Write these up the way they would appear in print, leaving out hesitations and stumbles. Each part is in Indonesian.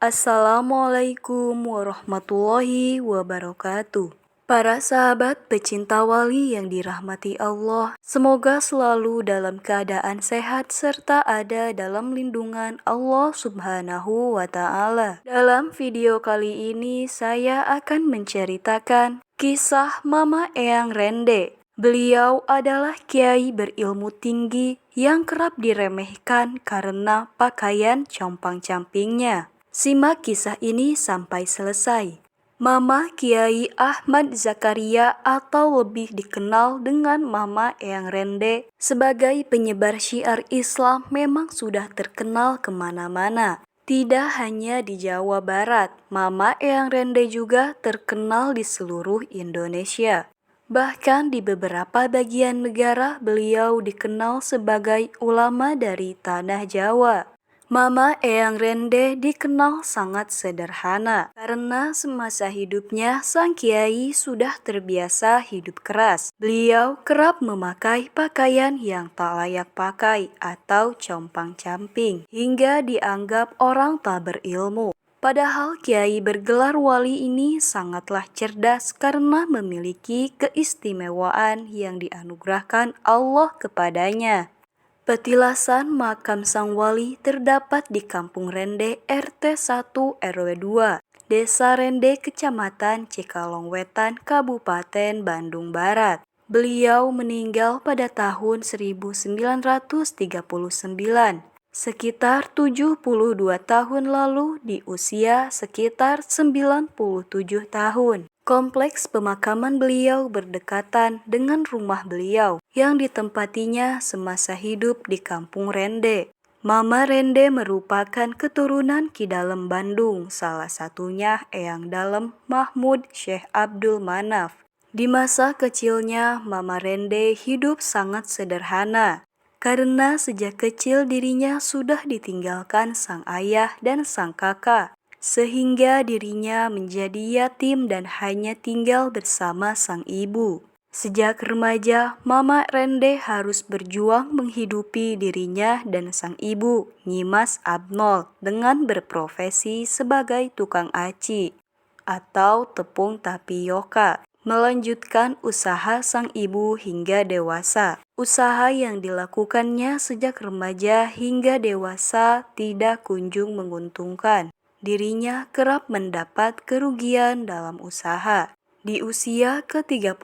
Assalamualaikum warahmatullahi wabarakatuh. Para sahabat pecinta wali yang dirahmati Allah, semoga selalu dalam keadaan sehat serta ada dalam lindungan Allah Subhanahu wa Ta'ala. Dalam video kali ini, saya akan menceritakan kisah Mama Eyang Rende. Beliau adalah kiai berilmu tinggi yang kerap diremehkan karena pakaian compang-campingnya. Simak kisah ini sampai selesai. Mama Kiai Ahmad Zakaria atau lebih dikenal dengan Mama Eyang Rende sebagai penyebar syiar Islam memang sudah terkenal kemana-mana. Tidak hanya di Jawa Barat, Mama Eyang Rende juga terkenal di seluruh Indonesia. Bahkan di beberapa bagian negara beliau dikenal sebagai ulama dari tanah Jawa. Mama Eyang Rende dikenal sangat sederhana karena semasa hidupnya sang kiai sudah terbiasa hidup keras. Beliau kerap memakai pakaian yang tak layak pakai atau compang-camping hingga dianggap orang tak berilmu. Padahal kiai bergelar wali ini sangatlah cerdas karena memiliki keistimewaan yang dianugerahkan Allah kepadanya. Petilasan makam sang wali terdapat di Kampung Rende RT 1 RW 2, Desa Rende, Kecamatan Cikalongwetan, Kabupaten Bandung Barat. Beliau meninggal pada tahun 1939, sekitar 72 tahun lalu di usia sekitar 97 tahun. Kompleks pemakaman beliau berdekatan dengan rumah beliau yang ditempatinya semasa hidup di Kampung Rende. Mama Rende merupakan keturunan Ki Dalem Bandung, salah satunya Eyang Dalem Mahmud Syekh Abdul Manaf. Di masa kecilnya, Mama Rende hidup sangat sederhana karena sejak kecil dirinya sudah ditinggalkan sang ayah dan sang kakak, sehingga dirinya menjadi yatim dan hanya tinggal bersama sang ibu. Sejak remaja, Mama Rende harus berjuang menghidupi dirinya dan sang ibu, Nyimas Abnol, dengan berprofesi sebagai tukang aci atau tepung tapioka. Melanjutkan usaha sang ibu hingga dewasa. Usaha yang dilakukannya sejak remaja hingga dewasa tidak kunjung menguntungkan. Dirinya kerap mendapat kerugian dalam usaha. Di usia ke-35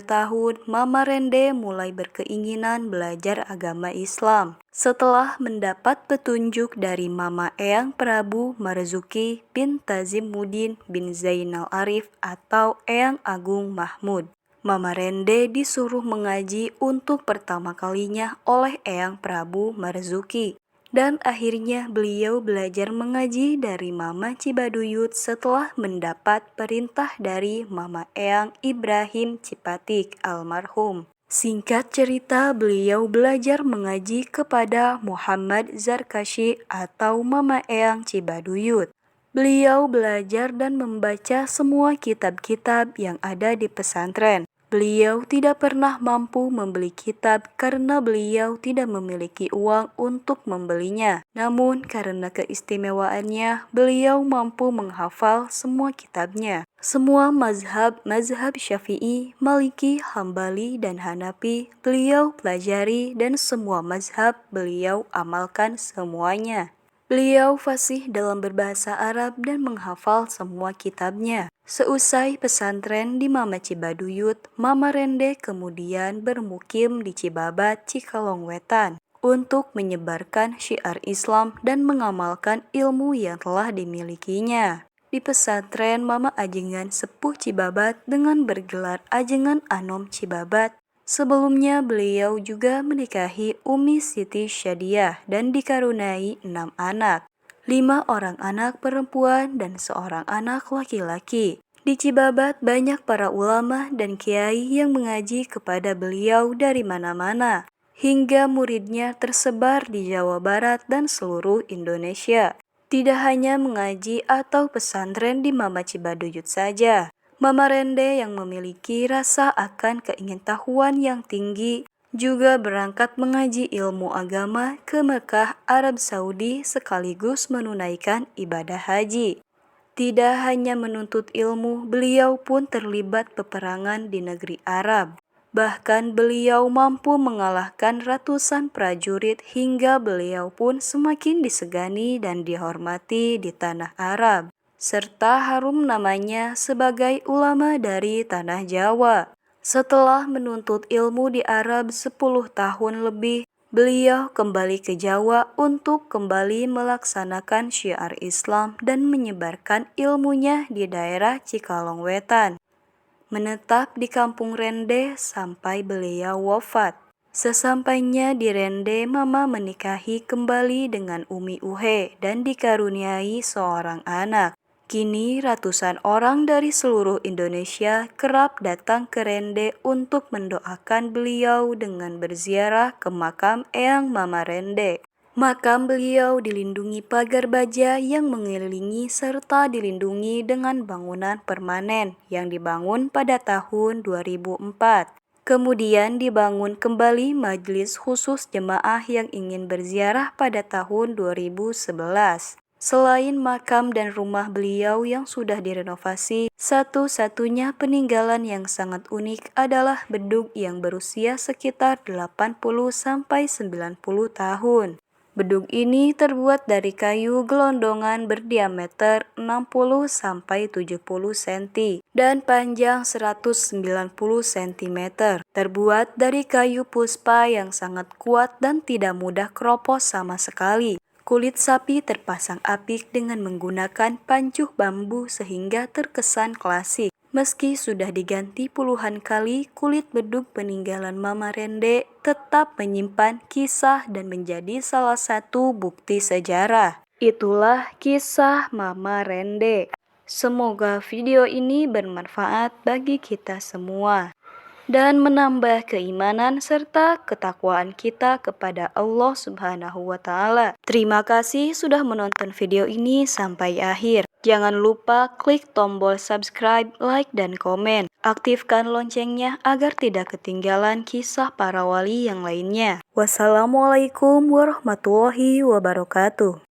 tahun, Mama Rende mulai berkeinginan belajar agama Islam. Setelah mendapat petunjuk dari Mama Eyang Prabu Marzuki bin Tazimuddin bin Zainal Arif atau Eyang Agung Mahmud, Mama Rende disuruh mengaji untuk pertama kalinya oleh Eyang Prabu Marzuki. Dan akhirnya beliau belajar mengaji dari Mama Cibaduyut setelah mendapat perintah dari Mama Eyang Ibrahim Cipatik almarhum. Singkat cerita, beliau belajar mengaji kepada Muhammad Zarkashi atau Mama Eyang Cibaduyut. Beliau belajar dan membaca semua kitab-kitab yang ada di pesantren. Beliau tidak pernah mampu membeli kitab karena beliau tidak memiliki uang untuk membelinya. Namun karena keistimewaannya, beliau mampu menghafal semua kitabnya. Semua mazhab Syafi'i, Maliki, Hambali, dan Hanafi beliau pelajari dan semua mazhab beliau amalkan semuanya. Beliau fasih dalam berbahasa Arab dan menghafal semua kitabnya. Seusai pesantren di Mama Cibaduyut, Mama Rende kemudian bermukim di Cibabat, Cikalongwetan untuk menyebarkan syiar Islam dan mengamalkan ilmu yang telah dimilikinya. Di pesantren Mama Ajengan Sepuh Cibabat dengan bergelar Ajengan Anom Cibabat. Sebelumnya beliau juga menikahi Umi Siti Syadiah dan dikaruniai 6 anak, 5 orang anak perempuan dan seorang anak laki-laki. Di Cibabat banyak para ulama dan kiai yang mengaji kepada beliau dari mana-mana, hingga muridnya tersebar di Jawa Barat dan seluruh Indonesia. Tidak hanya mengaji atau pesantren di Mama Cibaduyut saja, Mama Rende yang memiliki rasa akan keingintahuan yang tinggi juga berangkat mengaji ilmu agama ke Mekah, Arab Saudi sekaligus menunaikan ibadah haji. Tidak hanya menuntut ilmu, beliau pun terlibat peperangan di negeri Arab. Bahkan beliau mampu mengalahkan ratusan prajurit hingga beliau pun semakin disegani dan dihormati di tanah Arab, serta harum namanya sebagai ulama dari tanah Jawa. Setelah menuntut ilmu di Arab 10 tahun lebih, beliau kembali ke Jawa untuk kembali melaksanakan syiar Islam dan menyebarkan ilmunya di daerah Cikalongwetan. Menetap di kampung Rende sampai beliau wafat. Sesampainya di Rende, Mama menikahi kembali dengan Umi Uhe dan dikaruniai seorang anak. Kini ratusan orang dari seluruh Indonesia kerap datang ke Rende untuk mendoakan beliau dengan berziarah ke makam Eyang Mama Rende. Makam beliau dilindungi pagar baja yang mengelilingi serta dilindungi dengan bangunan permanen yang dibangun pada tahun 2004. Kemudian dibangun kembali majelis khusus jemaah yang ingin berziarah pada tahun 2011. Selain makam dan rumah beliau yang sudah direnovasi, satu-satunya peninggalan yang sangat unik adalah bedug yang berusia sekitar 80-90 tahun. Bedug ini terbuat dari kayu gelondongan berdiameter 60-70 cm dan panjang 190 cm. Terbuat dari kayu puspa yang sangat kuat dan tidak mudah keropos sama sekali. Kulit sapi terpasang apik dengan menggunakan pancuh bambu sehingga terkesan klasik. Meski sudah diganti puluhan kali, kulit bedug peninggalan Mama Rende tetap menyimpan kisah dan menjadi salah satu bukti sejarah. Itulah kisah Mama Rende. Semoga video ini bermanfaat bagi kita semua dan menambah keimanan serta ketakwaan kita kepada Allah Subhanahu wa Ta'ala. Terima kasih sudah menonton video ini sampai akhir. Jangan lupa klik tombol subscribe, like, dan komen. Aktifkan loncengnya agar tidak ketinggalan kisah para wali yang lainnya. Wassalamualaikum warahmatullahi wabarakatuh.